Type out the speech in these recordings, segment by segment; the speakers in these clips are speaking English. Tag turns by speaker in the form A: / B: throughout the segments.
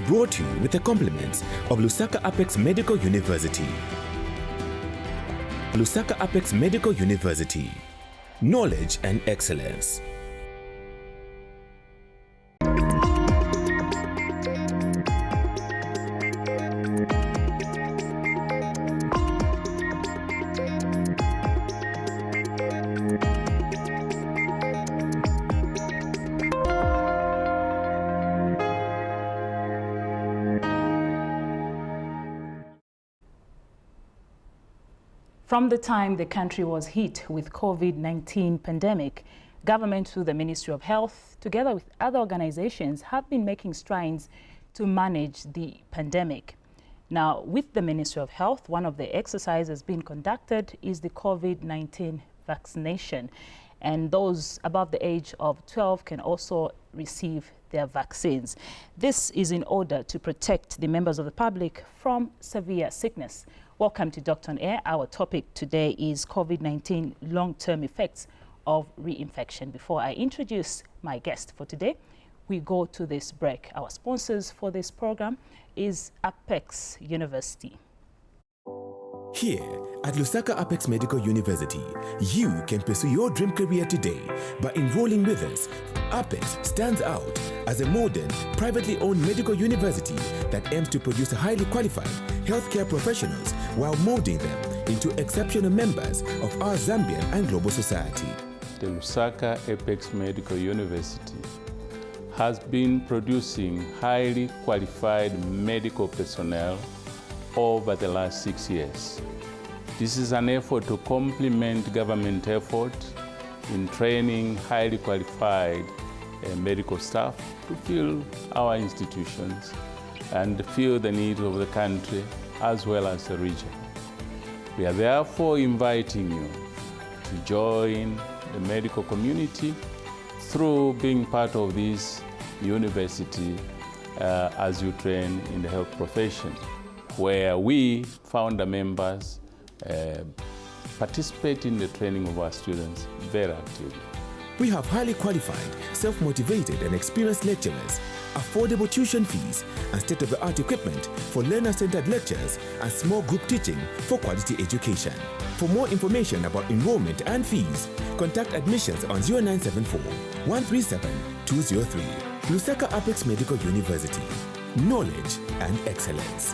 A: brought to you with the compliments of Lusaka Apex Medical University. Lusaka Apex Medical University. Knowledge and excellence.
B: From the time the country was hit with COVID-19 pandemic, government through the Ministry of Health, together with other organizations, have been making strides to manage the pandemic. Now, with the Ministry of Health, one of the exercises being conducted is the COVID-19 vaccination. And those above the age of 12 can also receive their vaccines. This is in order to protect the members of the public from severe sickness. Welcome to Doctor on Air. Our topic today is COVID-19 long-term effects of reinfection. Before I introduce my guest for today, we go to this break. Our sponsors for this program is Apex University.
A: Here at Lusaka Apex Medical University, you can pursue your dream career today by enrolling with us. Apex stands out as a modern, privately owned medical university that aims to produce highly qualified healthcare professionals while molding them into exceptional members of our Zambian and global society.
C: The Lusaka Apex Medical University has been producing highly qualified medical personnel over the last 6 years. This is an effort to complement government effort in training highly qualified medical staff to fill our institutions and fill the needs of the country as well as the region. We are therefore inviting you to join the medical community through being part of this university as you train in the health profession, where we, founder members, participate in the training of our students very actively.
A: We have highly qualified, self-motivated and experienced lecturers, affordable tuition fees, and state-of-the-art equipment for learner-centered lectures and small group teaching for quality education. For more information about enrollment and fees, contact admissions on 0974 137 203. Lusaka Apex Medical University. Knowledge and excellence.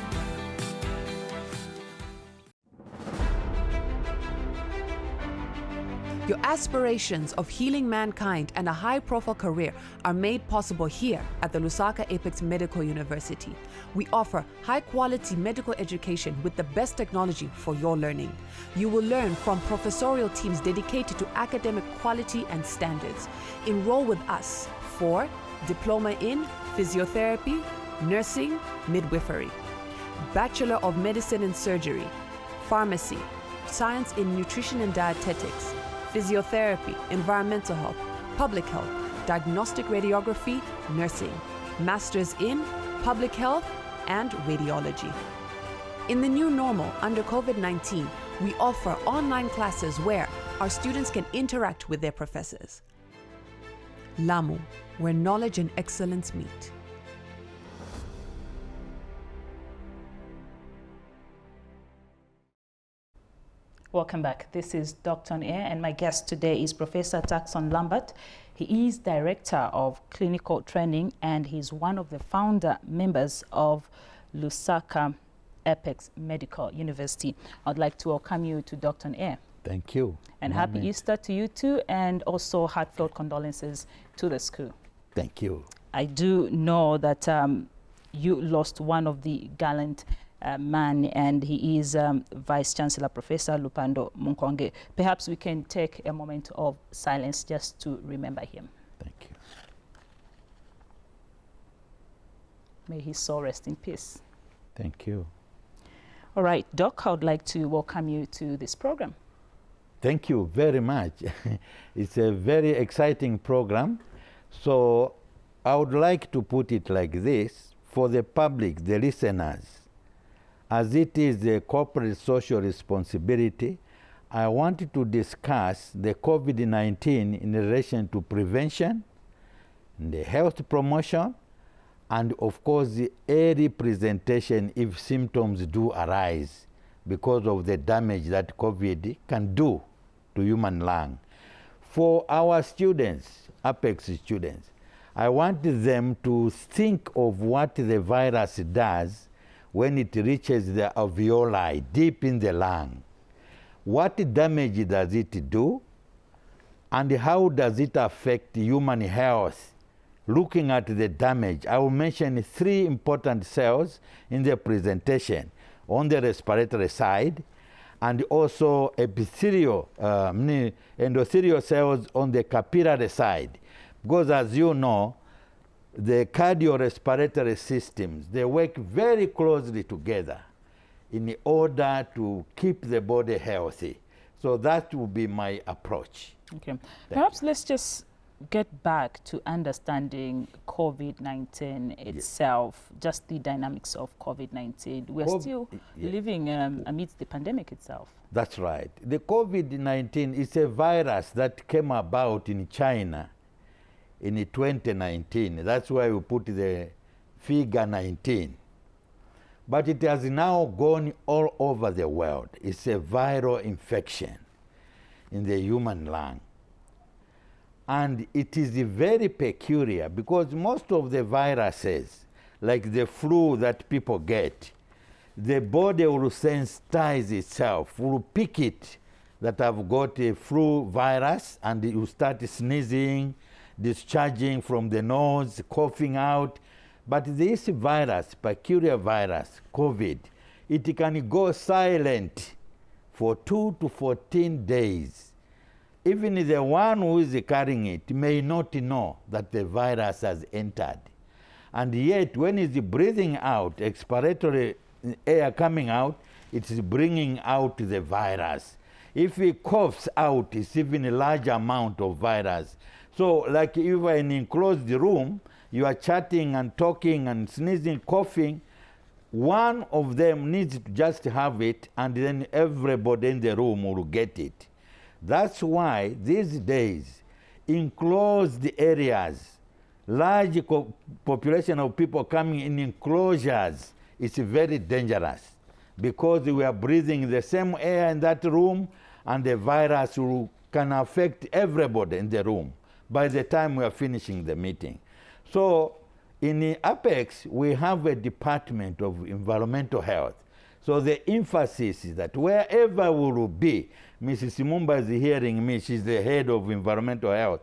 D: Your aspirations of healing mankind and a high-profile career are made possible here at the Lusaka Apex Medical University. We offer high-quality medical education with the best technology for your learning. You will learn from professorial teams dedicated to academic quality and standards. Enroll with us for Diploma in Physiotherapy, Nursing, Midwifery, Bachelor of Medicine and Surgery, Pharmacy, Science in Nutrition and Dietetics, Physiotherapy, Environmental Health, Public Health, Diagnostic Radiography, Nursing, Masters in Public Health and Radiology. In the new normal under COVID-19, we offer online classes where our students can interact with their professors. Lamu, where knowledge and excellence meet.
B: Welcome back. This is Doctor on Air, and my guest today is Professor Turkson Lambert. He is Director of Clinical Training, and he's one of the founder members of Lusaka Apex Medical University. I'd like to welcome you to Doctor on Air.
E: Thank you.
B: And happy Easter to you too, and also heartfelt condolences to the school.
E: Thank you.
B: I do know that you lost one of the gallant man, and he is Vice Chancellor Professor Lupando Munkonge. Perhaps we can take a moment of silence just to remember him.
E: Thank you.
B: May his soul rest in peace.
E: Thank you.
B: All right, Doc, I would like to welcome you to this program.
E: Thank you very much. It's a very exciting program. So I would like to put it like this for the public, the listeners. As it is a corporate social responsibility, I wanted to discuss the COVID-19 in relation to prevention, the health promotion, And of course, the early presentation if symptoms do arise because of the damage that COVID can do to human lung. For our students, Apex students, I want them to think of what the virus does when it reaches the alveoli deep in the lung. What damage does it do? And how does it affect human health? Looking at the damage, I will mention 3 important cells in the presentation on the respiratory side, and also epithelial, endothelial cells on the capillary side. Because as you know, the cardiorespiratory systems, they work very closely together in order to keep the body healthy. So that will be my approach.
B: Okay. Perhaps let's just get back to understanding COVID-19 itself, just the dynamics of COVID-19. We're still living amidst the pandemic itself.
E: That's right. The COVID-19 is a virus that came about in China in 2019. That's why we put the figure 19. But it has now gone all over the world. It's a viral infection in the human lung. And it is very peculiar because most of the viruses, like the flu that people get, the body will sensitize itself, will pick it that I've got a flu virus, and you start sneezing, discharging from the nose, coughing out. But this virus, peculiar virus, COVID, it can go silent for 2 to 14 days. Even the one who is carrying it may not know that the virus has entered. And yet, when it's breathing out, expiratory air coming out, it's bringing out the virus. If he coughs out, it's even a large amount of virus. So like if you're in an enclosed room, you are chatting and talking and sneezing, coughing, one of them needs to just have it, and then everybody in the room will get it. That's why these days, enclosed areas, large population of people coming in enclosures, it's very dangerous because we are breathing the same air in that room, and the virus can affect everybody in the room by the time we are finishing the meeting. So in the Apex, we have a department of environmental health. So the emphasis is that wherever we will be, Mrs. Simumba is hearing me, she's the head of environmental health.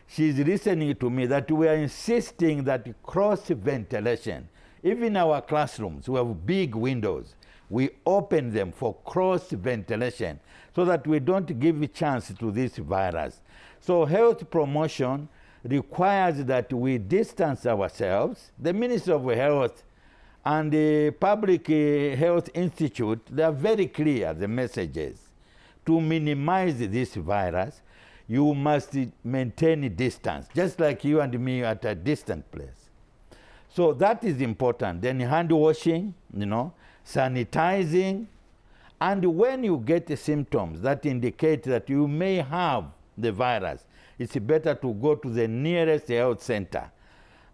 E: She's listening to me that we are insisting that cross-ventilation, even our classrooms, we have big windows. We open them for cross-ventilation so that we don't give a chance to this virus. So health promotion requires that we distance ourselves. The Ministry of Health and the Public Health Institute, they are very clear, the messages. To minimize this virus, you must maintain a distance, just like you and me at a distant place. So that is important. Then hand washing, sanitizing. And when you get the symptoms that indicate that you may have the virus, it's better to go to the nearest health center.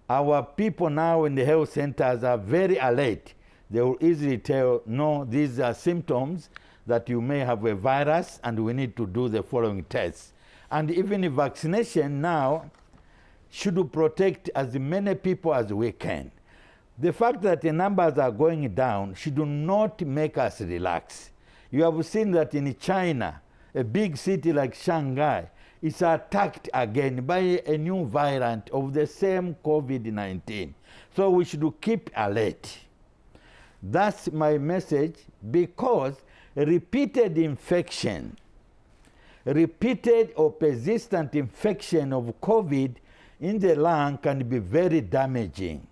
E: Our people now in the health centers are very alert. They will easily tell, no, these are symptoms that you may have a virus and we need to do the following tests. And even vaccination now should protect as many people as we can. The fact that the numbers are going down should not make us relax. You have seen that in China, a big city like Shanghai, is attacked again by a new variant of the same COVID-19. So we should keep alert. That's my message, because repeated infection, repeated or persistent infection of COVID in the lung can be very damaging.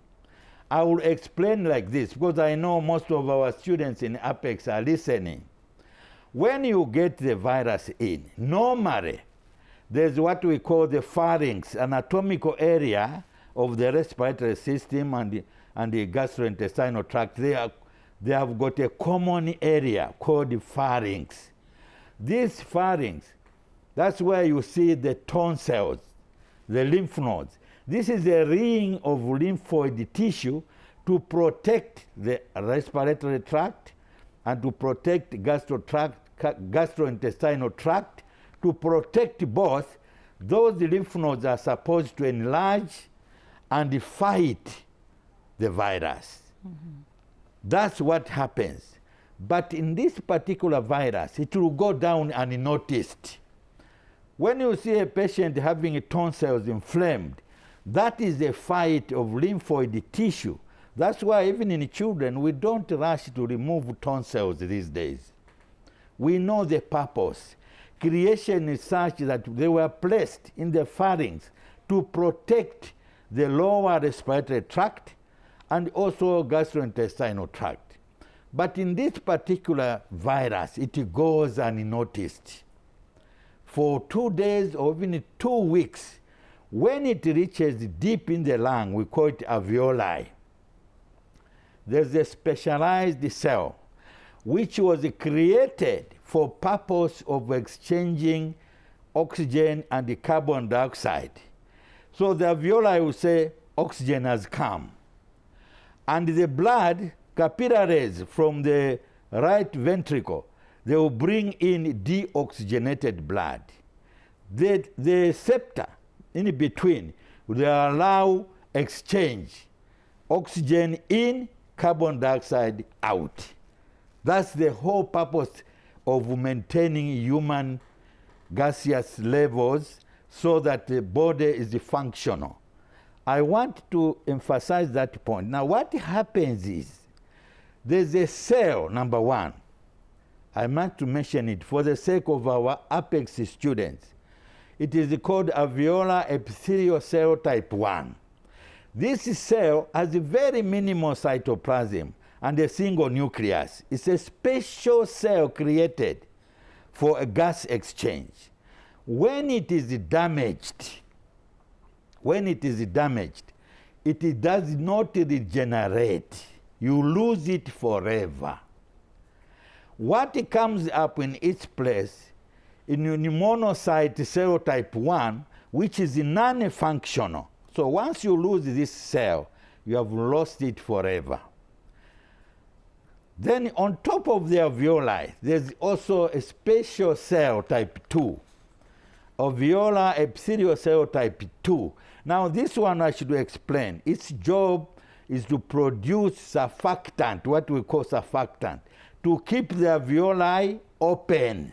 E: I will explain like this, because I know most of our students in Apex are listening. When you get the virus in, normally, there's what we call the pharynx, anatomical area of the respiratory system and the gastrointestinal tract. They have got a common area called the pharynx. This pharynx, that's where you see the tonsils, the lymph nodes. This is a ring of lymphoid tissue to protect the respiratory tract and to protect gastrointestinal tract. To protect both, those lymph nodes are supposed to enlarge and fight the virus. That's what happens. But in this particular virus, it will go down unnoticed. When you see a patient having tonsils inflamed, that is a fight of lymphoid tissue. That's why even in children, we don't rush to remove tonsils these days. We know the purpose. Creation is such that they were placed in the pharynx to protect the lower respiratory tract and also gastrointestinal tract. But in this particular virus, it goes unnoticed. For 2 days or even 2 weeks, when it reaches deep in the lung, we call it alveoli. There's a specialized cell which was created for purpose of exchanging oxygen and the carbon dioxide. So the alveoli will say, oxygen has come. And the blood capillaries from the right ventricle, they will bring in deoxygenated blood. The septa in between will allow exchange, oxygen in, carbon dioxide out. That's the whole purpose of maintaining human gaseous levels so that the body is functional. I want to emphasize that point. Now, what happens is there's a cell, number one. I meant to mention it for the sake of our Apex students. It is called alveolar epithelial cell type 1. This cell has a very minimal cytoplasm and a single nucleus. It's a special cell created for a gas exchange. When it is damaged, it does not regenerate. You lose it forever. What comes up in its place in monocyte cell type 1, which is non-functional. So once you lose this cell, you have lost it forever. Then on top of the alveoli, there's also a special cell type 2, alveolar epithelial cell type 2. Now this one I should explain. Its job is to produce surfactant, what we call surfactant, to keep the alveoli open.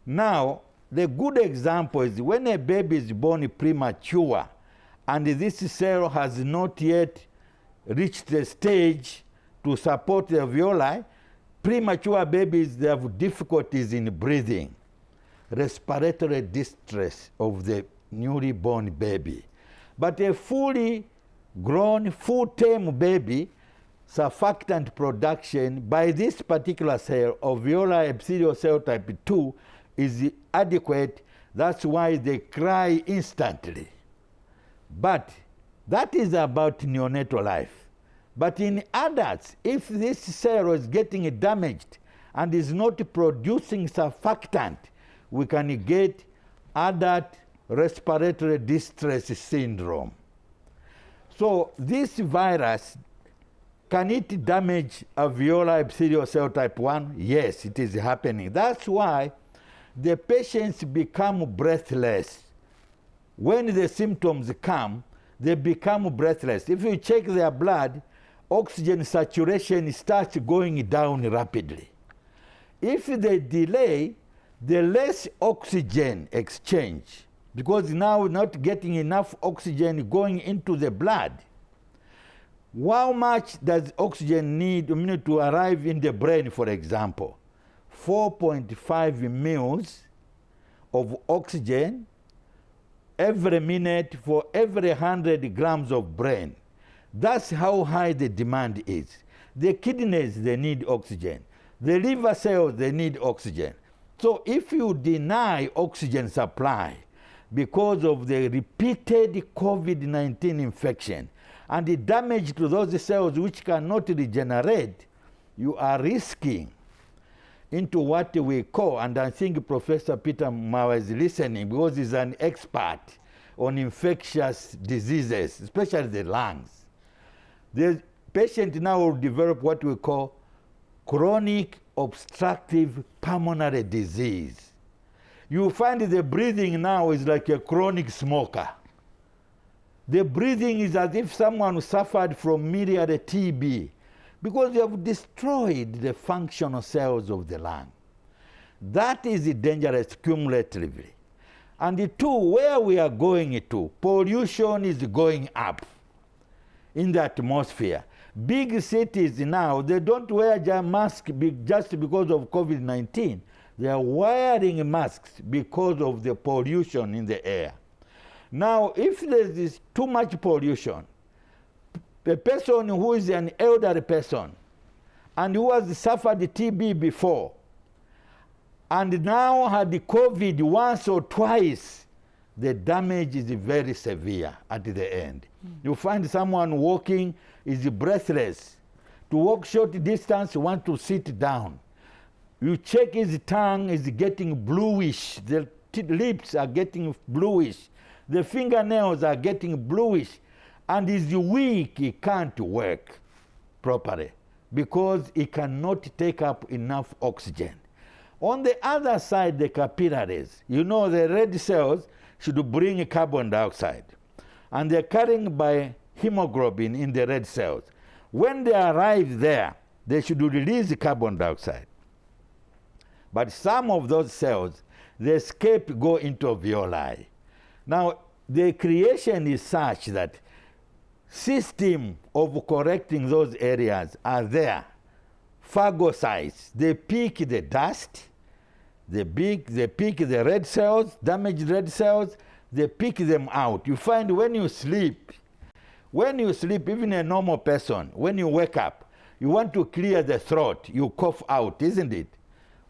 E: Now, the good example is when a baby is born premature and this cell has not yet reached the stage to support the alveoli, premature babies, they have difficulties in breathing, respiratory distress of the newly born baby. But a fully grown, full-term baby, surfactant production by this particular cell, alveolar epithelial cell type 2, is adequate. That's why they cry instantly. But that is about neonatal life. But in adults, if this cell is getting damaged and is not producing surfactant, we can get adult respiratory distress syndrome. So this virus, can it damage alveolar epithelial cell type 1? Yes, it is happening. That's why the patients become breathless. When the symptoms come, they become breathless. If you check their blood, oxygen saturation starts going down rapidly. If they delay, the less oxygen exchange, because now we're not getting enough oxygen going into the blood. How much does oxygen need to arrive in the brain, for example? 4.5 mils of oxygen every minute for every 100 grams of brain. That's how high the demand is. The kidneys, they need oxygen. The liver cells, they need oxygen. So if you deny oxygen supply because of the repeated COVID-19 infection and the damage to those cells which cannot regenerate, you are risking into what we call, and I think Professor Peter Mawa is listening because he's an expert on infectious diseases, especially the lungs. The patient now will develop what we call chronic obstructive pulmonary disease. You find the breathing now is like a chronic smoker. The breathing is as if someone suffered from miliary TB because they have destroyed the functional cells of the lung. That is dangerous cumulatively. And the two, where we are going to, pollution is going up in the atmosphere. Big cities now, they don't wear masks just because of COVID-19. They are wearing masks because of the pollution in the air. Now, if there is too much pollution, a person who is an elderly person and who has suffered TB before and now had the COVID once or twice, the damage is very severe at the end. You find someone walking is breathless. To walk short distance, want to sit down. You check his tongue is getting bluish. The lips are getting bluish. The fingernails are getting bluish. And he's weak, he can't work properly because he cannot take up enough oxygen. On the other side, the capillaries, you know, the red cells should bring carbon dioxide. And they're carrying by hemoglobin in the red cells. When they arrive there, they should release carbon dioxide. But some of those cells, they escape, go into alveoli. Now, the creation is such that system of correcting those areas are there. Phagocytes, they pick the dust, they pick the red cells, damaged red cells, they pick them out. You find when you sleep, even a normal person, when you wake up, you want to clear the throat, you cough out, isn't it?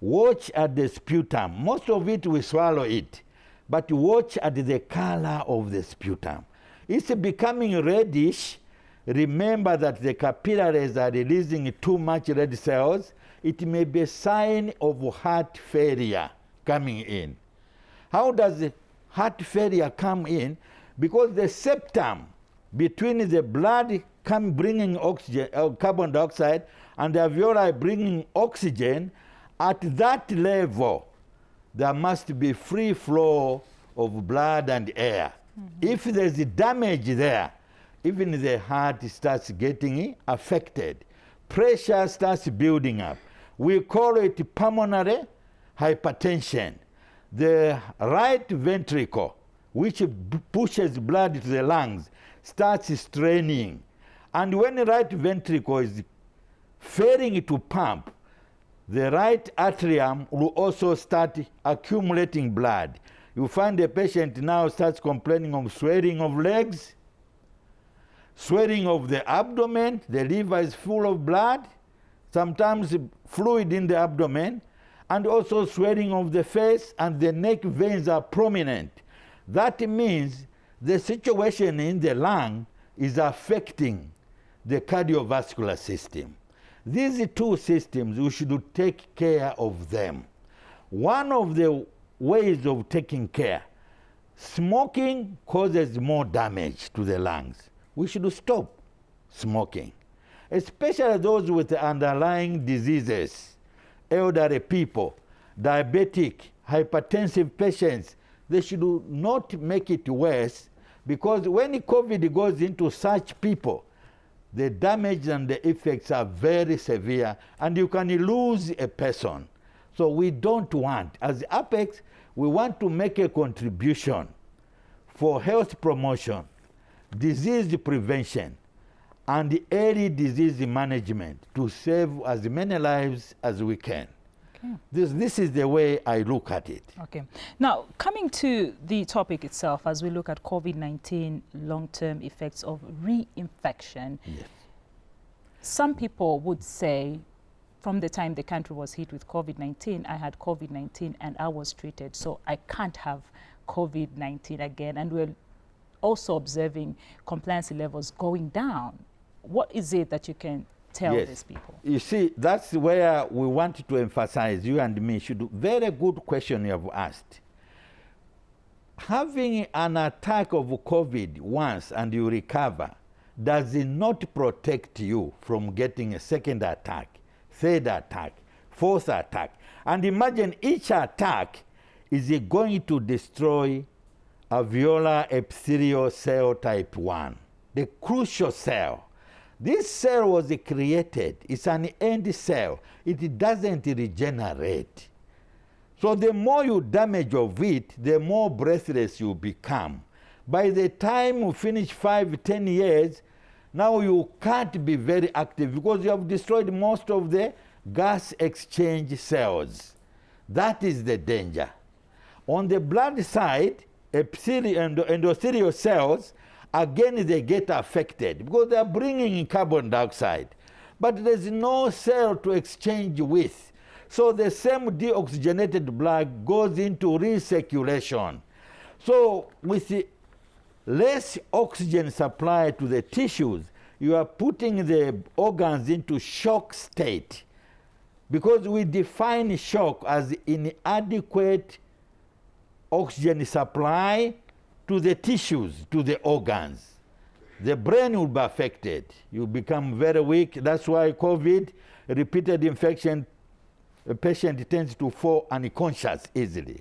E: Watch at the sputum. Most of it, we swallow it. But watch at the color of the sputum. It's becoming reddish. Remember that the capillaries are releasing too much red cells. It may be a sign of heart failure coming in. How does the heart failure come in? Because the septum between the blood bringing oxygen, carbon dioxide and the alveoli bringing oxygen, at that level, there must be free flow of blood and air. If there's damage there, even the heart starts getting affected. Pressure starts building up. We call it pulmonary hypertension. The right ventricle, which pushes blood to the lungs, starts straining. And when the right ventricle is failing to pump, the right atrium will also start accumulating blood. You find the patient now starts complaining of swelling of legs, swelling of the abdomen, the liver is full of blood, sometimes fluid in the abdomen, and also swelling of the face, and the neck veins are prominent. That means the situation in the lung is affecting the cardiovascular system. These two systems, we should take care of them. One of the ways of taking care, smoking causes more damage to the lungs. We should stop smoking, especially those with underlying diseases, elderly people, diabetic, hypertensive patients. They should not make it worse, because when COVID goes into such people, the damage and the effects are very severe, and you can lose a person. So we don't want, as Apex, we want to make a contribution for health promotion, disease prevention, and early disease management to save as many lives as we can. Okay. This is the way I look at it.
B: Okay. Now, coming to the topic itself, as we look at COVID-19 long-term effects of reinfection, yes. Some people would say, from the time the country was hit with COVID-19, I had COVID-19 and I was treated, so I can't have COVID-19 again. And we're also observing compliance levels going down. What is it that you can tell these people?
E: You see, that's where we want to emphasize, you and me, very good question you have asked. having an attack of COVID once and you recover does not protect you from getting a second attack, third attack, fourth attack. And imagine each attack is going to destroy alveolar epithelial cell type 1, the crucial cell. This cell was created, it's an end cell. It doesn't regenerate. So the more you damage of it, the more breathless you become. By the time you finish 5, 10 years, now you can't be very active because you have destroyed most of the gas exchange cells. That is the danger. On the blood side, epithelial and endothelial cells, again they get affected because they are bringing in carbon dioxide. But there's no cell to exchange with. So the same deoxygenated blood goes into recirculation. So with the less oxygen supply to the tissues, you are putting the organs into shock state. Because we define shock as inadequate oxygen supply to the tissues, to the organs. The brain will be affected. You become very weak. That's why COVID, repeated infection, a patient tends to fall unconscious easily.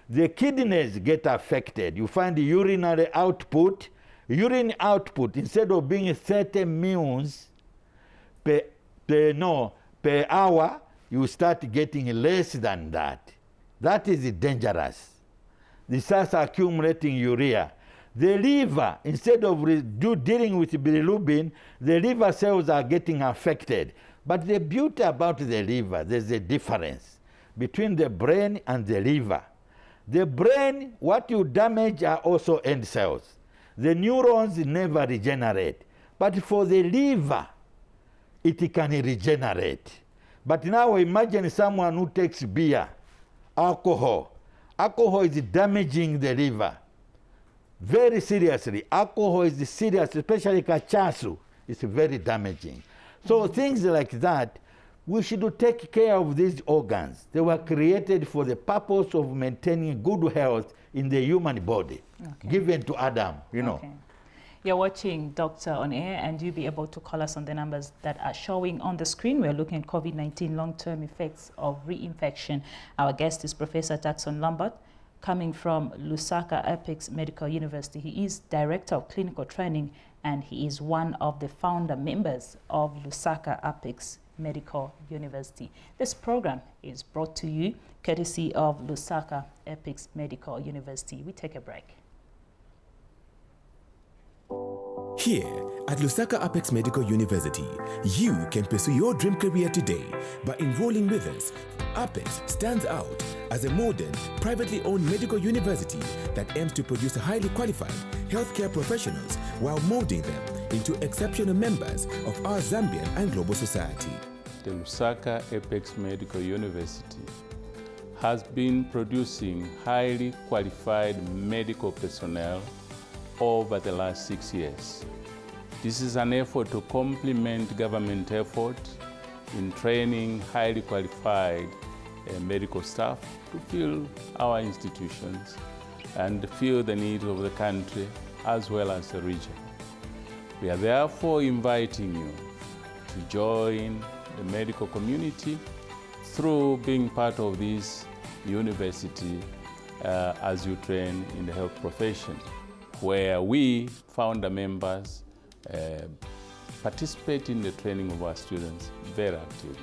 E: The kidneys get affected. You find the urinary output. Urine output, instead of being 30 mils per hour, you start getting less than that. That is dangerous. This starts accumulating urea. The liver, instead of dealing with bilirubin, the liver cells are getting affected. But the beauty about the liver, there's a difference between the brain and the liver. The brain, what you damage are also end cells. The neurons never regenerate. But for the liver, it can regenerate. But now imagine someone who takes beer, alcohol. Alcohol is damaging the liver very seriously. Alcohol is serious, especially cachaço. It's very damaging. So things like that, we should take care of these organs. They were created for the purpose of maintaining good health in the human body, given to Adam, you know.
B: You're watching Doctor on Air, and you'll be able to call us on the numbers that are showing on the screen. We're looking at COVID-19 long-term effects of reinfection. Our guest is Professor Jackson Lambert, coming from Lusaka Apex Medical University. He is Director of Clinical Training, and he is one of the founder members of Lusaka Apex Medical University. This program is brought to you courtesy of Lusaka Apex Medical University. We take a break.
A: Here at Lusaka Apex Medical University, you can pursue your dream career today by enrolling with us. Apex stands out as a modern, privately owned medical university that aims to produce highly qualified healthcare professionals while molding them into exceptional members of our Zambian and global society.
C: The Lusaka Apex Medical University has been producing highly qualified medical personnel over the last 6 years. This is an effort to complement government effort in training highly qualified medical staff to fill our institutions and fill the needs of the country as well as the region. We are therefore inviting you to join the medical community through being part of this university as you train in the health profession, where we, founder members, participate in the training of our students very actively.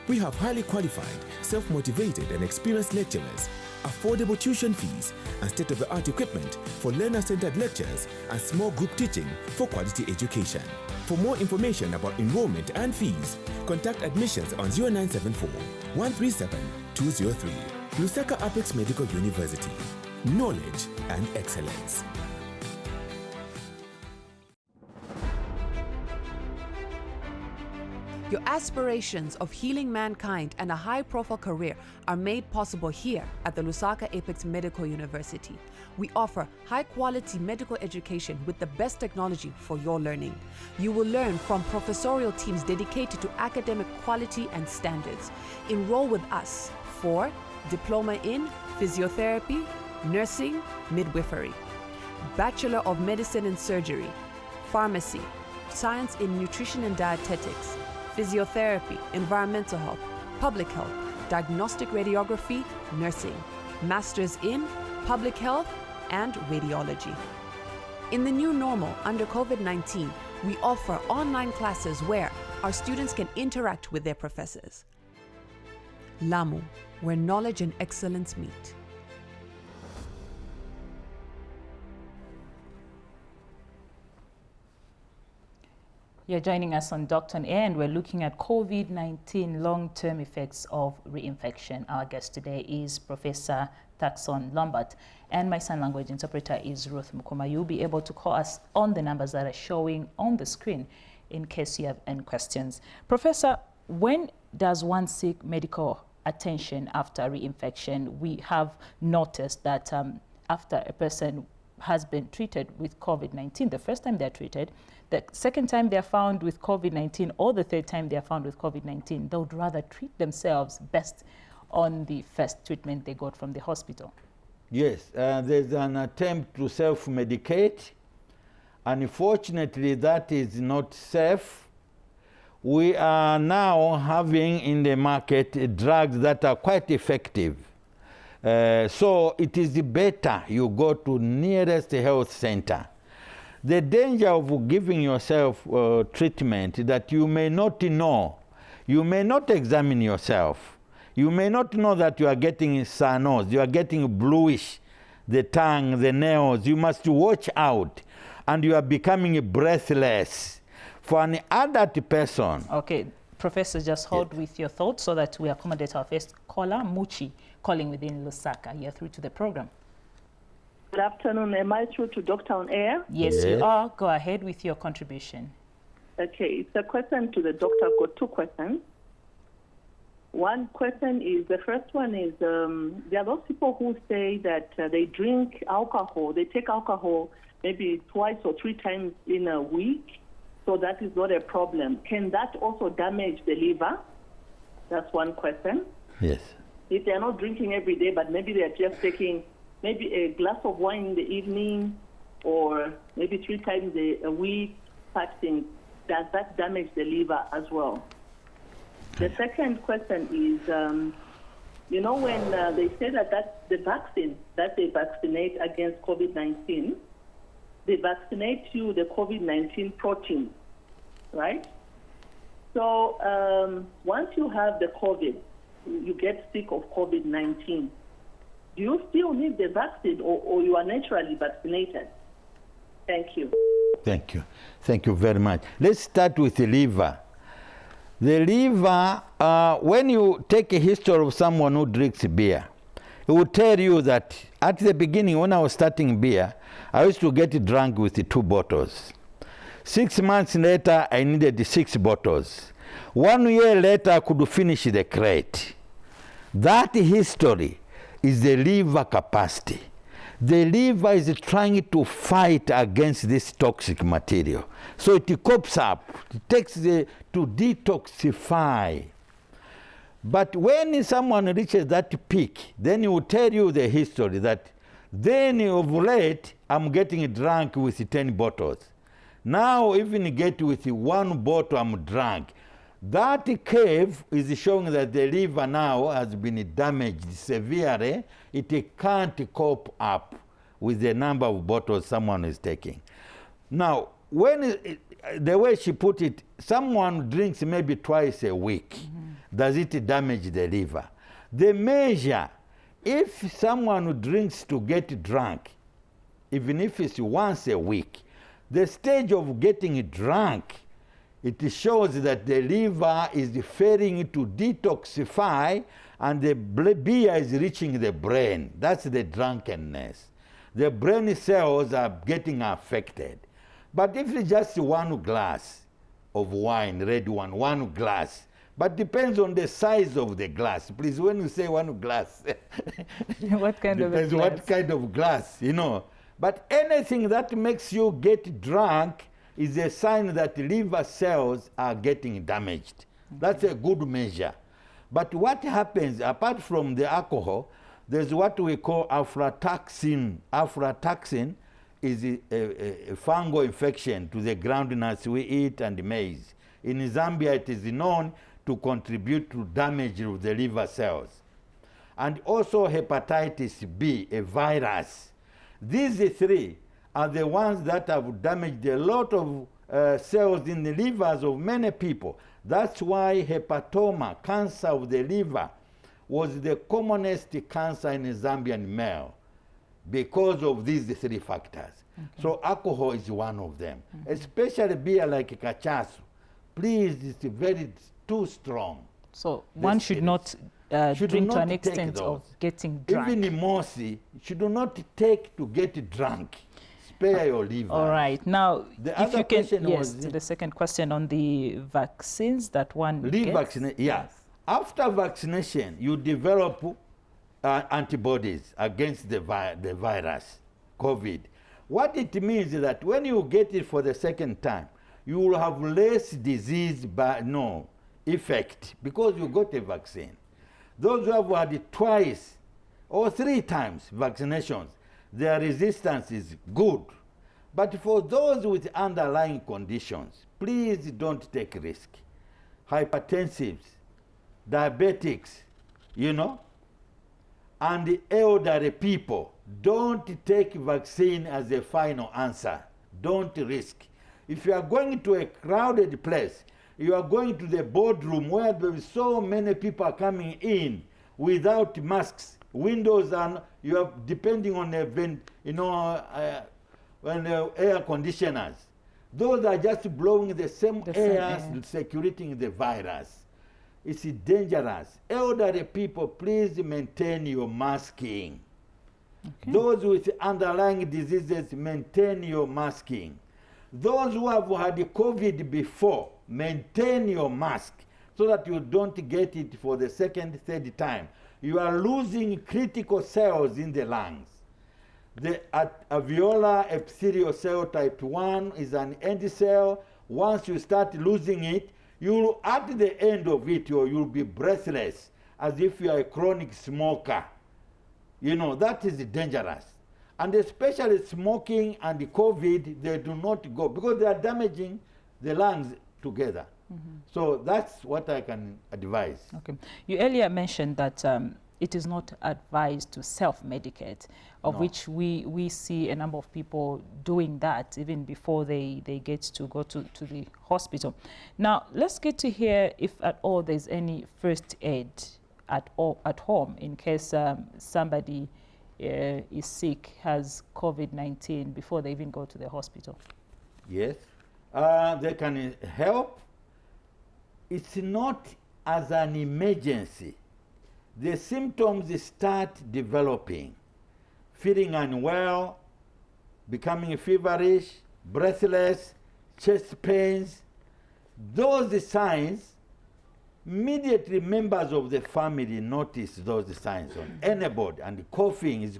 A: We have highly qualified, self-motivated and experienced lecturers, affordable tuition fees, and state-of-the-art equipment for learner-centered lectures and small group teaching for quality education. For more information about enrollment and fees, contact admissions on 0974 137 203. Lusaka Apex Medical University. Knowledge and excellence.
D: Your aspirations of healing mankind and a high-profile career are made possible here at the Lusaka Apex Medical University. We offer high-quality medical education with the best technology for your learning. You will learn from professorial teams dedicated to academic quality and standards. Enroll with us for Diploma in Physiotherapy, nursing, midwifery, Bachelor of Medicine and Surgery, pharmacy, science in nutrition and dietetics, physiotherapy, environmental health, public health, diagnostic radiography, nursing, masters in public health, and radiology. In the new normal under COVID-19, we offer online classes where our students can interact with their professors. Lamu, where knowledge and excellence meet.
B: You're joining us on Doctor on Air, and we're looking at COVID-19 long-term effects of reinfection. Our guest today is Professor Taxon Lambert, and my sign language interpreter is Ruth Mukuma. You'll be able to call us on the numbers that are showing on the screen in case you have any questions. Professor, when does one seek medical attention after reinfection? We have noticed that after a person has been treated with COVID-19, the first time they're treated, the second time they're found with COVID-19, or the third time they're found with COVID-19, they would rather treat themselves best on the first treatment they got from the hospital.
E: Yes, there's an attempt to self-medicate. Unfortunately, that is not safe. We are now having in the market drugs that are quite effective. So it is better you go to nearest health center. The danger of giving yourself treatment that you may not know, you may not examine yourself, you may not know that you are getting cyanose, you are getting bluish, the tongue, the nails, you must watch out, and you are becoming breathless. For an adult person.
B: Okay, Professor, just hold with your thoughts so that we accommodate our first caller, Muchi, calling within Lusaka. You're through to the program.
F: Good afternoon. Am I through to Doctor on Air?
B: Yes, you are. Go ahead with your contribution.
F: Okay, it's a question to the doctor. I've got two questions. One question is, the first one is, there are those people who say that they drink alcohol, they take alcohol maybe twice or three times in a week, so that is not a problem. Can that also damage the liver? That's one question.
E: Yes.
F: If they're not drinking every day, but maybe they're just taking maybe a glass of wine in the evening, or maybe 3 times a week, such things, does that damage the liver as well? The second question is, you know, when they say that the vaccine that they vaccinate against COVID-19, they vaccinate you the COVID-19 protein, right? So once you have the COVID, you get sick of COVID-19, do you still need the vaccine, or you are naturally vaccinated? Thank you.
E: Thank you. Thank you very much. Let's start with the liver. The liver, when you take a history of someone who drinks beer, it will tell you that at the beginning, when I was starting beer, I used to get drunk with 2 bottles. 6 months later, I needed 6 bottles. 1 year later, I could finish the crate. That history is the liver capacity. The liver is trying to fight against this toxic material. So it copes up, it takes to detoxify. But when someone reaches that peak, then he will tell you the history that then of late, I'm getting drunk with 10 bottles. Now even get with 1 bottle, I'm drunk. That curve is showing that the liver now has been damaged severely. It can't cope up with the number of bottles someone is taking. Now, the way she put it, someone drinks maybe twice a week. Does it damage the liver? The measure, if someone drinks to get drunk, even if it's once a week, the stage of getting drunk, it shows that the liver is failing to detoxify and the beer is reaching the brain. That's the drunkenness. The brain cells are getting affected. But if it's just 1 glass of wine, red wine, 1 glass, but depends on the size of the glass. Please, when you say 1 glass,
B: what kind of
E: depends
B: a glass?
E: what kind of glass, you know. But anything that makes you get drunk is a sign that liver cells are getting damaged. That's a good measure. But what happens, apart from the alcohol, There's what we call aflatoxin. Aflatoxin is a fungal infection to the groundnuts we eat and maize. In Zambia, it is known to contribute to damage of the liver cells. And also hepatitis B, a virus. These three are the ones that have damaged a lot of cells in the livers of many people. That's why hepatoma, cancer of the liver, was the commonest cancer in a Zambian male because of these three factors. Okay. So alcohol is one of them, especially beer like cachaço. Please, it's too strong.
B: So one should not drink to an extent of getting drunk.
E: Even in Mosi, should not take to get drunk. Spare your liver.
B: All right. Now,
E: the
B: if
E: other
B: you can,
E: question
B: yes,
E: was
B: to the second question on the vaccines that one gets.
E: Vaccination, yeah. Yes. After vaccination, you develop antibodies against the virus, COVID. What it means is that when you get it for the second time, you will have less disease effect because you got a vaccine. Those who have had it twice or 3 times vaccinations, their resistance is good. But for those with underlying conditions, please don't take risk. Hypertensives, diabetics, and the elderly people, don't take vaccine as a final answer. Don't risk. If you are going to a crowded place, you are going to the boardroom where there is so many people are coming in without masks, windows, and you are depending on the air conditioners. Those are just blowing the same air, circulating the virus. It's dangerous. Elderly people, please maintain your masking. Okay. Those with underlying diseases, maintain your masking. Those who have had COVID before, maintain your mask so that you don't get it for the second, third time. You are losing critical cells in the lungs. The alveolar epithelial cell type 1 is an end cell. Once you start losing it, you'll, at the end of it, you'll be breathless, as if you are a chronic smoker. That is dangerous. And especially smoking and the COVID, they do not go, because they are damaging the lungs together. So that's what I can advise. Okay.
B: You earlier mentioned that it is not advised to self-medicate, of which we see a number of people doing that even before they get to go to the hospital. Now, let's get to hear if at all there's any first aid at home in case somebody is sick, has COVID-19, before they even go to the hospital.
E: Yes, they can help. It's not as an emergency. The symptoms start developing, feeling unwell, becoming feverish, breathless, chest pains. Those signs, immediately members of the family notice those signs on anybody, and coughing,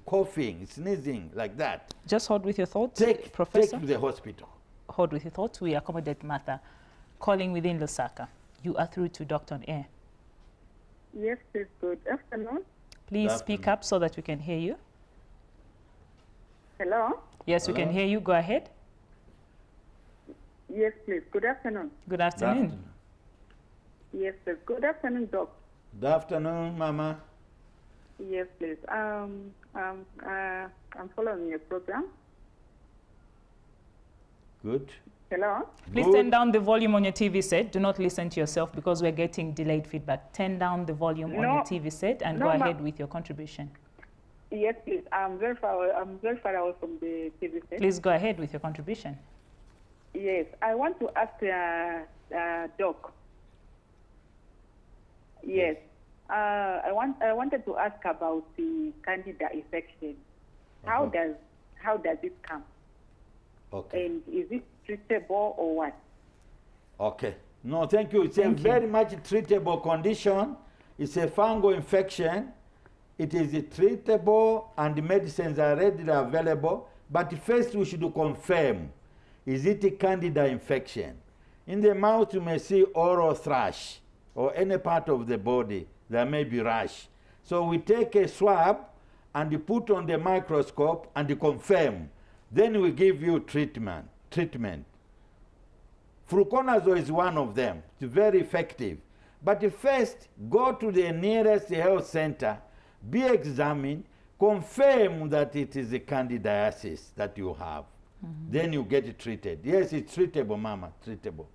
E: sneezing, like that.
B: Just hold with your thoughts,
E: Professor. Take to the hospital.
B: Hold with your thoughts. We accommodate Martha. Calling within Lusaka. You are through to Doctor on Air.
G: Yes, please. Good afternoon.
B: Please speak up so that we can hear you.
G: Hello?
B: Yes, we can hear you. Go ahead.
G: Yes, please. Good afternoon.
B: Good afternoon.
G: Yes, sir. Good afternoon, Doc.
E: Good afternoon, Mama.
G: Yes, please. I'm following your program.
E: Good.
G: Hello?
B: Please turn down the volume on your TV set. Do not listen to yourself because we're getting delayed feedback. Turn down the volume on your TV set and go ahead with your contribution.
G: Yes, please. I'm very far away from the TV set.
B: Please go ahead with your contribution.
G: Yes, I want to ask Doc. Yes, I wanted to ask about the Candida infection. How does it come?
E: Okay.
G: And is it treatable or what?
E: Okay. No, thank you. It's a very much treatable condition. It's a fungal infection. It is treatable and medicines are readily available. But first we should confirm, is it a Candida infection? In the mouth you may see oral thrush or any part of the body there may be rash. So we take a swab and you put on the microscope and you confirm. Then we give you treatment. Fluconazole is one of them. It's very effective. But first, go to the nearest health center, be examined, confirm that it is a candidiasis that you have. Then you get it treated. Yes, it's treatable, mama, treatable.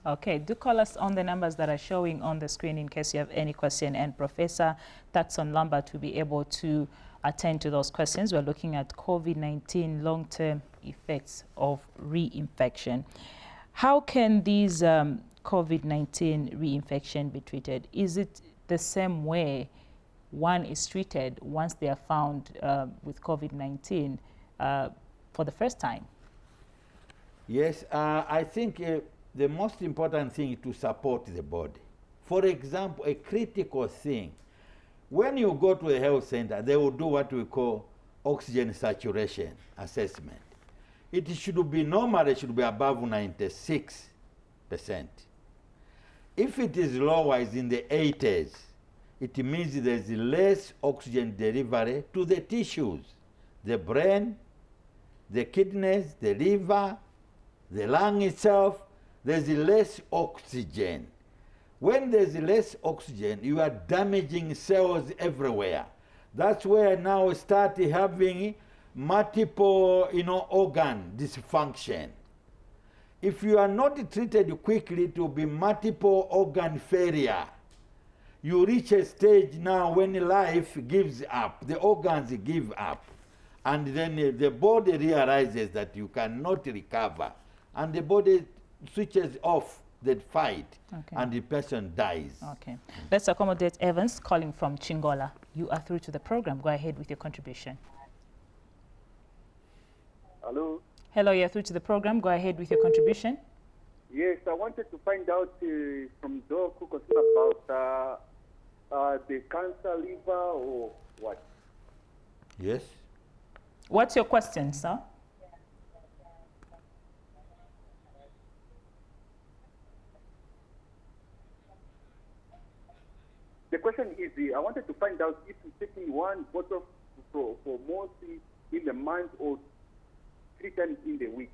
B: Okay, do call us on the numbers that are showing on the screen in case you have any question, and Professor Thackson Lambert will be able to attend to those questions. We're looking at COVID-19 long-term effects of reinfection. How can these COVID-19 reinfection be treated? Is it the same way one is treated once they are found with COVID-19 for the first time?
E: Yes, I think the most important thing is to support the body. For example, a critical thing, when you go to a health center, they will do what we call oxygen saturation assessment. It should be normal, it should be above 96%. If it is lower, it's in the 80s, it means there's less oxygen delivery to the tissues, the brain, the kidneys, the liver, the lung itself. There's less oxygen. When there's less oxygen, you are damaging cells everywhere. That's where now we start having multiple, organ dysfunction. If you are not treated quickly, it will be multiple organ failure. You reach a stage now when life gives up, the organs give up, and then the body realizes that you cannot recover, and the body switches off the fight, and the person dies.
B: Okay. Let's accommodate Evans calling from Chingola. You are through to the program. Go ahead with your contribution.
H: Hello.
B: Hello, you're through to the program. Go ahead with your contribution.
H: Yes, I wanted to find out from Doc Kukosin about the cancer liver or what?
E: Yes.
B: What's your question, sir?
H: The question is, I wanted to find out if you're taking one bottle for mostly in the month or 3 times in the week.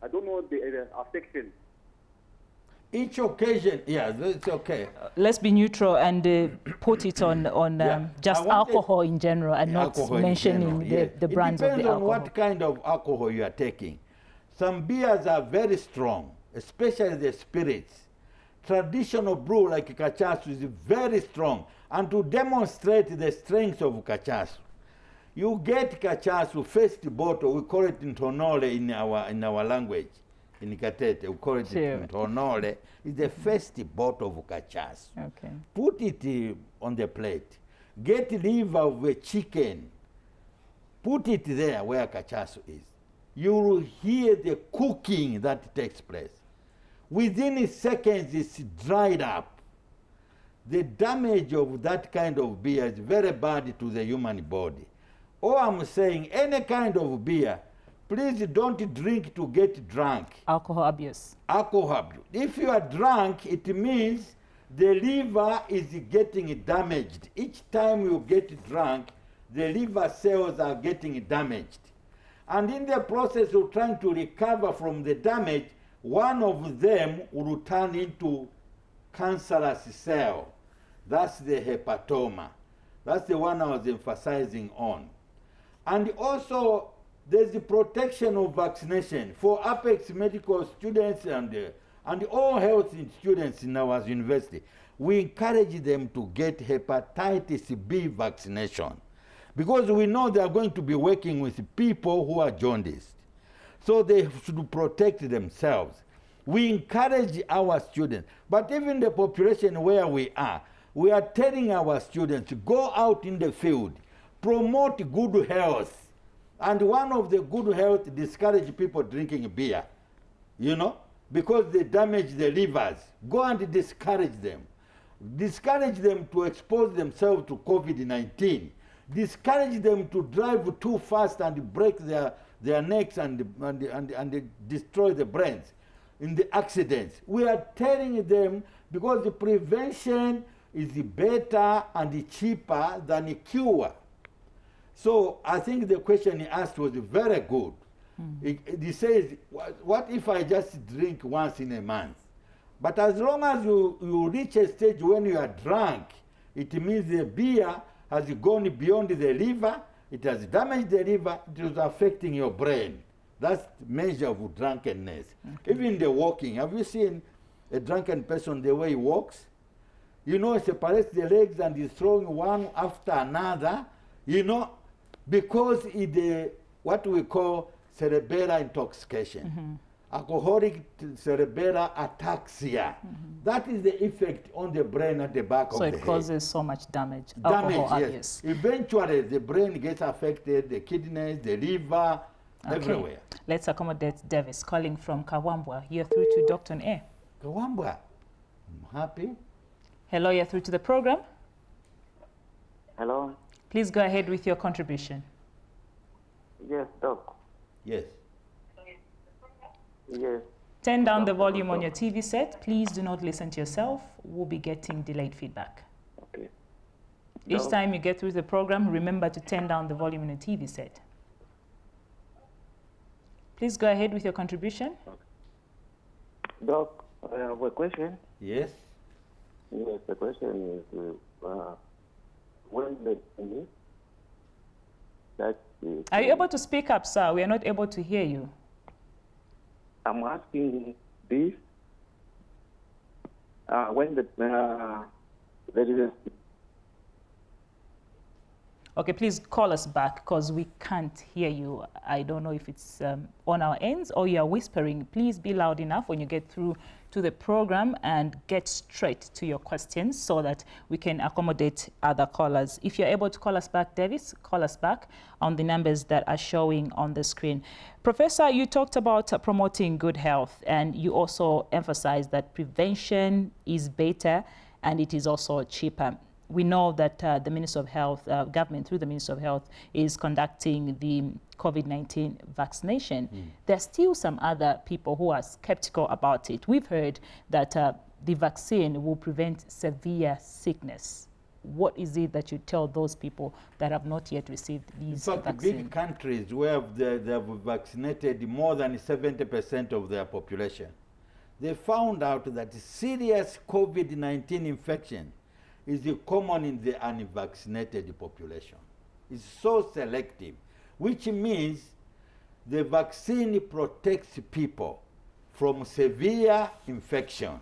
H: I don't know the affection.
E: Each occasion, yeah, it's okay.
B: Let's be neutral and put it on just alcohol in general and not mentioning the brands of the alcohol.
E: It depends on what kind of alcohol you are taking. Some beers are very strong, especially the spirits. Traditional brew like cachasu is very strong. And to demonstrate the strength of cachasu, you get cachasu, first bottle, we call it ntonole in our language. In Katete, we call it ntonole. It's the first bottle of cachasu.
B: Okay.
E: Put it on the plate. Get liver of a chicken. Put it there where cachasu is. You will hear the cooking that takes place. Within seconds, it's dried up. The damage of that kind of beer is very bad to the human body. All I'm saying, any kind of beer, please don't drink to get drunk.
B: Alcohol abuse.
E: Alcohol abuse. If you are drunk, it means the liver is getting damaged. Each time you get drunk, the liver cells are getting damaged. And in the process of trying to recover from the damage, one of them will turn into cancerous cell. That's the hepatoma. That's the one I was emphasizing on. And also, there's the protection of vaccination. For Apex medical students and all health students in our university, we encourage them to get hepatitis B vaccination, because we know they are going to be working with people who are jaundiced. So they should protect themselves. We encourage our students, but even the population where we are telling our students to go out in the field, promote good health. And one of the good health discourage people drinking beer, because they damage the livers. Go and discourage them. Discourage them to expose themselves to COVID-19. Discourage them to drive too fast and break their necks and destroy the brains in the accidents. We are telling them, because the prevention is better and cheaper than a cure. So I think the question he asked was very good. He says, what if I just drink once in a month? But as long as you reach a stage when you are drunk, it means the beer has gone beyond the liver, it has damaged the liver, it is affecting your brain. That's the measure of drunkenness. Okay. Even the walking, have you seen a drunken person the way he walks? You know, he separates the legs and he's throwing one after another, you know, because it's what we call cerebral intoxication. Alcoholic cerebral ataxia. That is the effect on the brain at the back of the head. So
B: it causes so much damage.
E: Damage, yes. Eventually, the brain gets affected, the kidneys, the liver, everywhere.
B: Let's accommodate Davis calling from Kawambwa. You're through to Dr. on Air.
E: Kawambwa, I'm happy.
B: Hello, you're through to the program.
I: Hello.
B: Please go ahead with your contribution.
I: Yes, Doc.
E: Yes.
I: Yes.
B: Turn down the volume on your TV set. Please do not listen to yourself. We'll be getting delayed feedback.
I: Okay.
B: Each time you get through the program, remember to turn down the volume on your TV set. Please go ahead with your contribution.
I: Doc, I have a question.
E: Yes.
I: Yes, the question is when the
B: Are you able to speak up, sir? We are not able to hear you.
I: I'm asking this. When there is a...
B: Okay, please call us back because we can't hear you. I don't know if it's on our ends or you are whispering. Please be loud enough when you get through to the program and get straight to your questions so that we can accommodate other callers. If you're able to call us back, Davis, call us back on the numbers that are showing on the screen. Professor, you talked about promoting good health, and you also emphasized that prevention is better and it is also cheaper. We know that the Minister of Health, government through the Minister of Health, is conducting the COVID-19 vaccination. There's still some other people who are skeptical about it. We've heard that the vaccine will prevent severe sickness. What is it that you tell those people that have not yet received these vaccines? In fact,
E: big countries where they have vaccinated more than 70% of their population, they found out that serious COVID-19 infection is common in the unvaccinated population. It's so selective, which means the vaccine protects people from severe infection,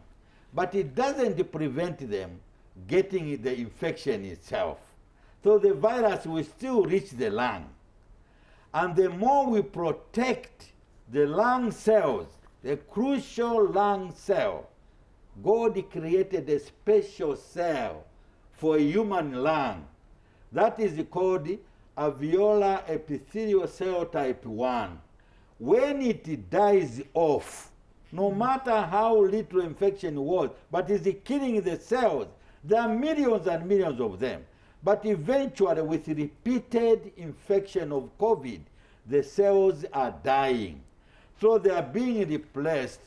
E: but it doesn't prevent them getting the infection itself. So the virus will still reach the lung. And the more we protect the lung cells, the crucial lung cell, God created a special cell for a human lung. That is called alveolar epithelial cell type 1. When it dies off, no matter how little infection was, but it's killing the cells, there are millions and millions of them. But eventually, with repeated infection of COVID, the cells are dying. So they are being replaced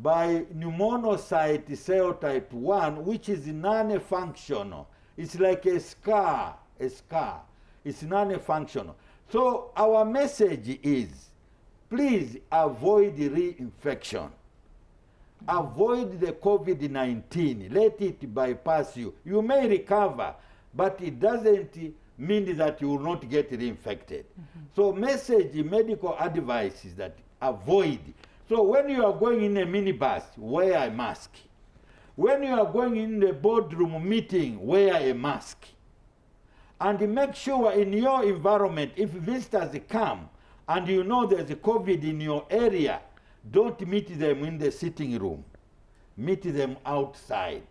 E: by pneumonocyte cell type 1, which is non-functional. It's like a scar. It's non-functional. So our message is, please avoid reinfection. Avoid the COVID-19. Let it bypass you. You may recover, but it doesn't mean that you will not get reinfected. So medical advice is that avoid. So when you are going in a minibus, wear a mask. When you are going in a boardroom meeting, wear a mask. And make sure in your environment, if visitors come and you know there's a COVID in your area, don't meet them in the sitting room. Meet them outside,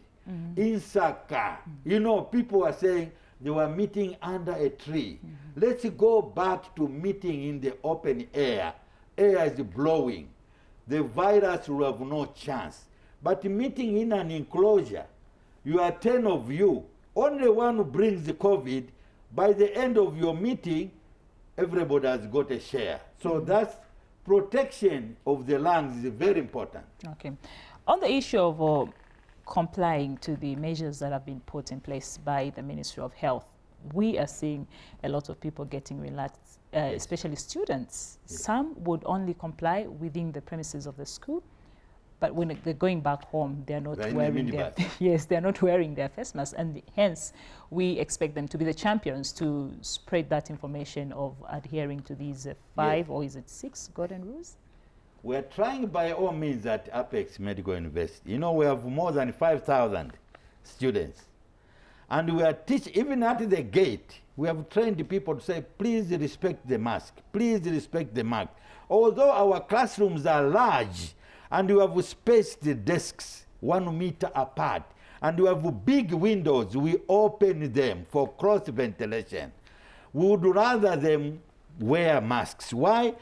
E: inside car. You know, people are saying they were meeting under a tree. Let's go back to meeting in the open air. Air is blowing. The virus will have no chance. But meeting in an enclosure, you are 10 of you, only one who brings the COVID, by the end of your meeting, everybody has got a share. So that's protection of the lungs is very important.
B: Okay. On the issue of complying to the measures that have been put in place by the Ministry of Health, we are seeing a lot of people getting relaxed, especially students. Some would only comply within the premises of the school, but when they're going back home, they're not wearing their yes, they're not wearing their face masks, and hence we expect them to be the champions to spread that information of adhering to these 5 or is it 6 golden rules?
E: We're trying by all means at Apex Medical University. You know, we have more than 5,000 students. And we are teaching, even at the gate, we have trained people to say, please respect the mask. Please respect the mask. Although our classrooms are large, and we have spaced the desks 1 meter apart, and we have big windows, we open them for cross ventilation. We would rather them wear masks. Why?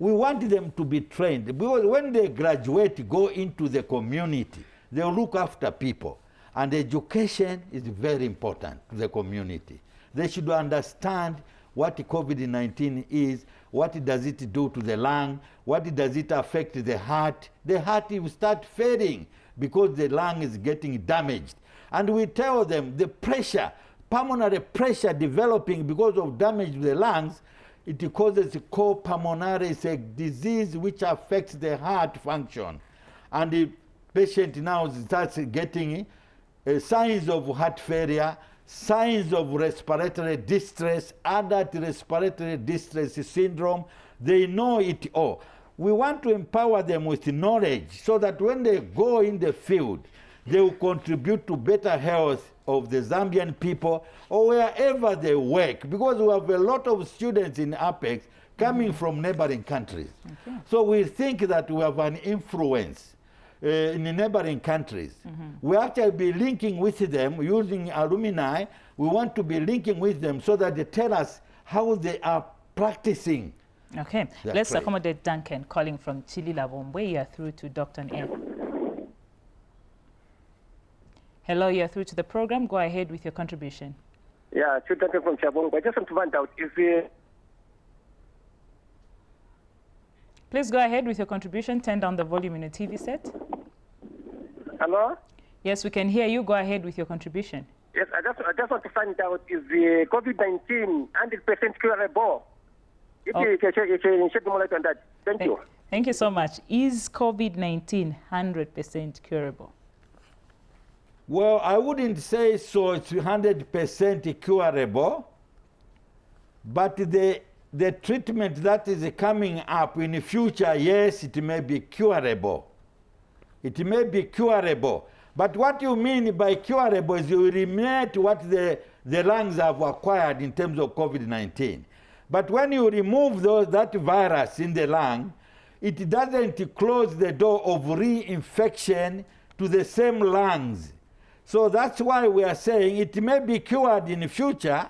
E: We want them to be trained, because when they graduate, go into the community, they'll look after people. And education is very important to the community. They should understand what COVID-19 is, what does it do to the lung, what does it affect the heart. The heart will start failing because the lung is getting damaged. And we tell them the pressure, pulmonary pressure developing because of damage to the lungs, it causes co-pulmonary, it's a disease which affects the heart function. And the patient now starts getting signs of heart failure, signs of respiratory distress, adult respiratory distress syndrome. They know it all. We want to empower them with knowledge so that when they go in the field, they will contribute to better health of the Zambian people or wherever they work, because we have a lot of students in Apex coming from neighboring countries. So we think that we have an influence in the neighboring countries. We actually be linking with them using alumni. We want to be linking with them so that they tell us how they are practicing.
B: Okay, let's accommodate Duncan calling from Chililabombe. You are through to Dr. N. Hello, you are through to the program. Go ahead with your contribution.
J: Yeah, Duncan from Chabongo. I just want to find out if
B: Please go ahead with your contribution. Turn down the volume in your TV set.
J: Hello?
B: Yes, we can hear you. Go ahead with your contribution.
J: Yes, I just want to find out if the COVID-19 100% curable. If you can shed more light on that. Thank you.
B: Thank you so much. Is COVID-19 100% curable?
E: Well, I wouldn't say so it's 100% curable, but the treatment that is coming up in the future, yes, it may be curable. It may be curable. But what you mean by curable is you eliminate what the lungs have acquired in terms of COVID-19. But when you remove that virus in the lung, it doesn't close the door of reinfection to the same lungs. So that's why we are saying it may be cured in the future.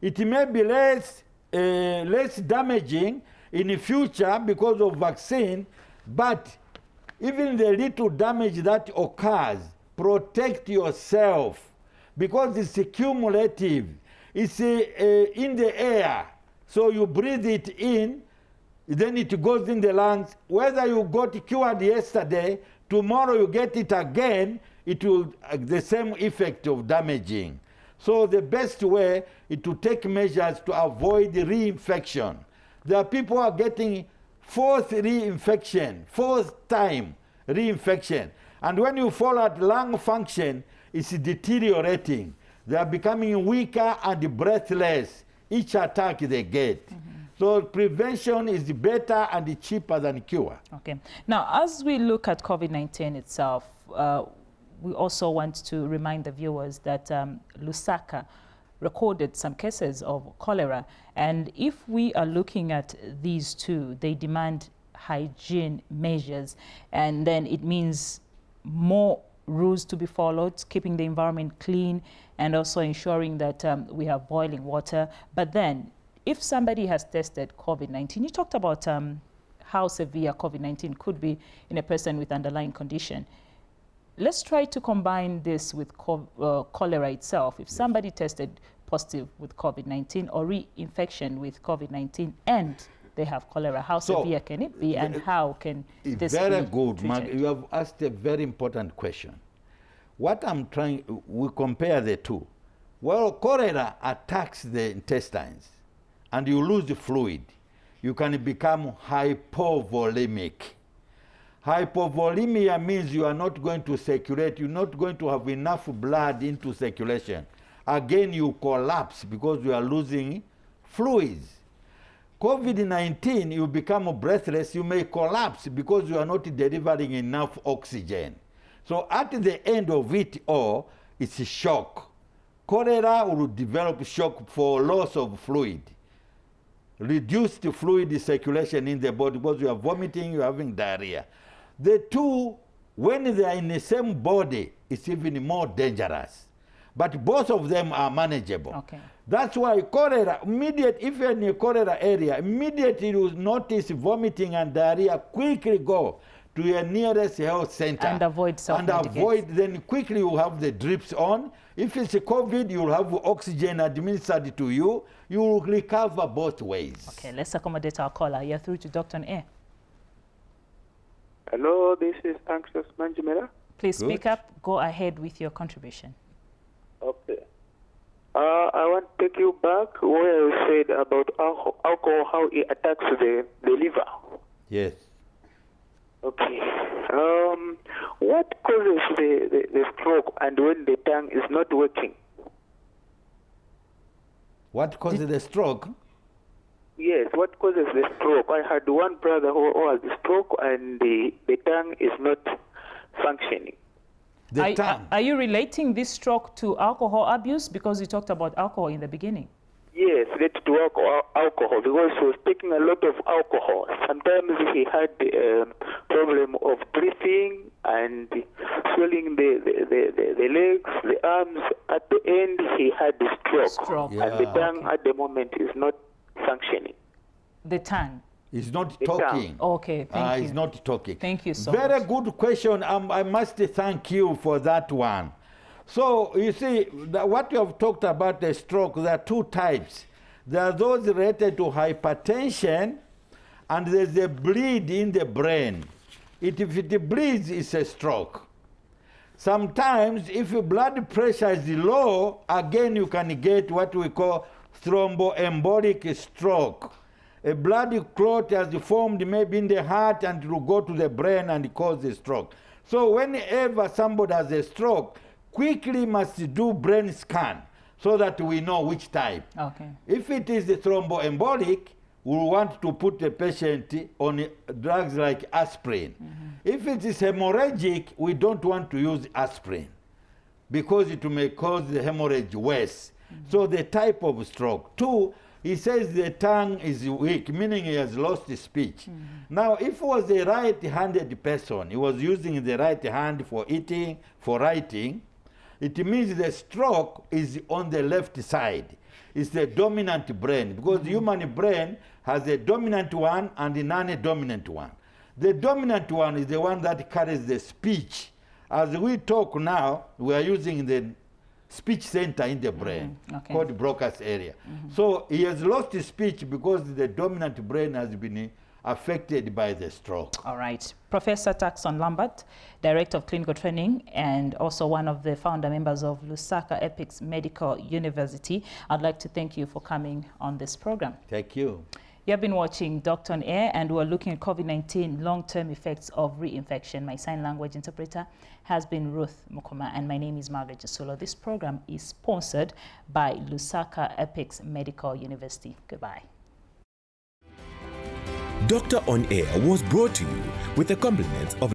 E: It may be less damaging in the future because of vaccine, but even the little damage that occurs, protect yourself, because it's cumulative. It's in the air. So you breathe it in, then it goes in the lungs. Whether you got cured yesterday, tomorrow you get it again, it will the same effect of damaging. So the best way is to take measures to avoid the reinfection. There are people who are getting fourth time reinfection. And when you follow at lung function, it's deteriorating. They are becoming weaker and breathless each attack they get. So prevention is better and cheaper than cure.
B: Okay. Now, as we look at COVID-19 itself, we also want to remind the viewers that Lusaka recorded some cases of cholera. And if we are looking at these two, they demand hygiene measures. And then it means more rules to be followed, keeping the environment clean, and also ensuring that we have boiling water. But then, if somebody has tested COVID-19, you talked about how severe COVID-19 could be in a person with underlying condition. Let's try to combine this with cholera itself. If somebody tested positive with COVID-19 or reinfection with COVID-19 and they have cholera, how severe can it be, and how can this be
E: very good,
B: treated?
E: You have asked a very important question. What I'm trying, we compare the two. Well, cholera attacks the intestines and you lose the fluid. You can become hypovolemic. Hypovolemia means you are not going to circulate, you're not going to have enough blood into circulation. Again, you collapse because you are losing fluids. COVID-19, you become breathless, you may collapse because you are not delivering enough oxygen. So at the end of it all, it's a shock. Cholera will develop shock for loss of fluid. Reduced fluid circulation in the body because you are vomiting, you are having diarrhea. The two, when they are in the same body, it's even more dangerous. But both of them are manageable.
B: Okay.
E: That's why cholera, if you're in a cholera area, immediately you notice vomiting and diarrhea, quickly go to your nearest health center.
B: And avoid self-medicate.
E: Then quickly you have the drips on. If it's a COVID, you'll have oxygen administered to you. You will recover both ways.
B: Okay, let's accommodate our caller. You're through to Dr. Air.
K: Hello, this is Anxious Manjimera.
B: Please speak up. Go ahead with your contribution.
K: Okay. I want to take you back where you said about alcohol, how it attacks the liver.
E: Yes.
K: Okay. What causes the stroke and when the tongue is not working?
E: What causes the stroke?
K: Yes, what causes the stroke? I had one brother who has a stroke and the tongue is not functioning.
B: Are you relating this stroke to alcohol abuse? Because you talked about alcohol in the beginning.
K: Yes, related to alcohol because he was taking a lot of alcohol. Sometimes he had a problem of breathing and swelling the legs, the arms. At the end, he had a stroke.
E: Yeah.
K: And the tongue at the moment is not functioning.
B: The tongue?
E: He's not talking.
B: Okay, thank you.
E: He's not talking.
B: Thank you so
E: Very
B: much.
E: good question. I must thank you for that one. So you see, what you have talked about the stroke, there are two types. There are those related to hypertension, and there's a bleed in the brain. If it bleeds, it's a stroke. Sometimes, if your blood pressure is low, again you can get what we call thromboembolic stroke. A blood clot has formed maybe in the heart and it will go to the brain and cause a stroke. So whenever somebody has a stroke, quickly must do brain scan so that we know which type.
B: Okay.
E: If it is the thromboembolic, we want to put the patient on drugs like aspirin. If it is hemorrhagic, we don't want to use aspirin because it may cause the hemorrhage worse. So the type of stroke. Two, he says the tongue is weak, meaning he has lost his speech. Now, if it was a right-handed person, he was using the right hand for eating, for writing, it means the stroke is on the left side. It's the dominant brain, because the human brain has a dominant one and a non-dominant one. The dominant one is the one that carries the speech. As we talk now, we are using the speech center in the brain, called Broca's area. So he has lost his speech because the dominant brain has been affected by the stroke.
B: All right. Professor Taxon Lambert, Director of Clinical Training and also one of the founder members of Lusaka Epics Medical University, I'd like to thank you for coming on this program.
E: Thank you.
B: You have been watching Doctor on Air, and we're looking at COVID-19 long-term effects of reinfection. My sign language interpreter has been Ruth Mukoma, and my name is Margaret Jasulo. This program is sponsored by Lusaka Epics Medical University. Goodbye.
A: Doctor on Air was brought to you with the compliments of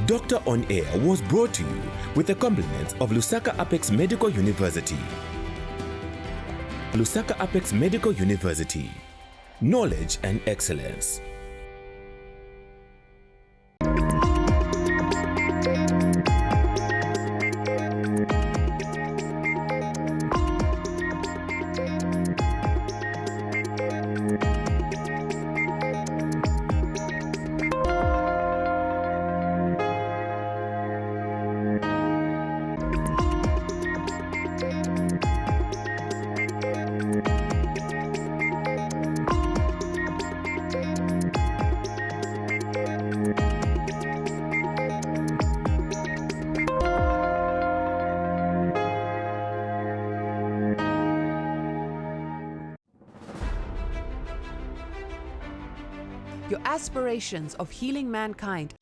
A: Doctor on Air was brought to you with the compliments of Lusaka Apex Medical University. Lusaka Apex Medical University. Knowledge and excellence.
D: aspirations of healing mankind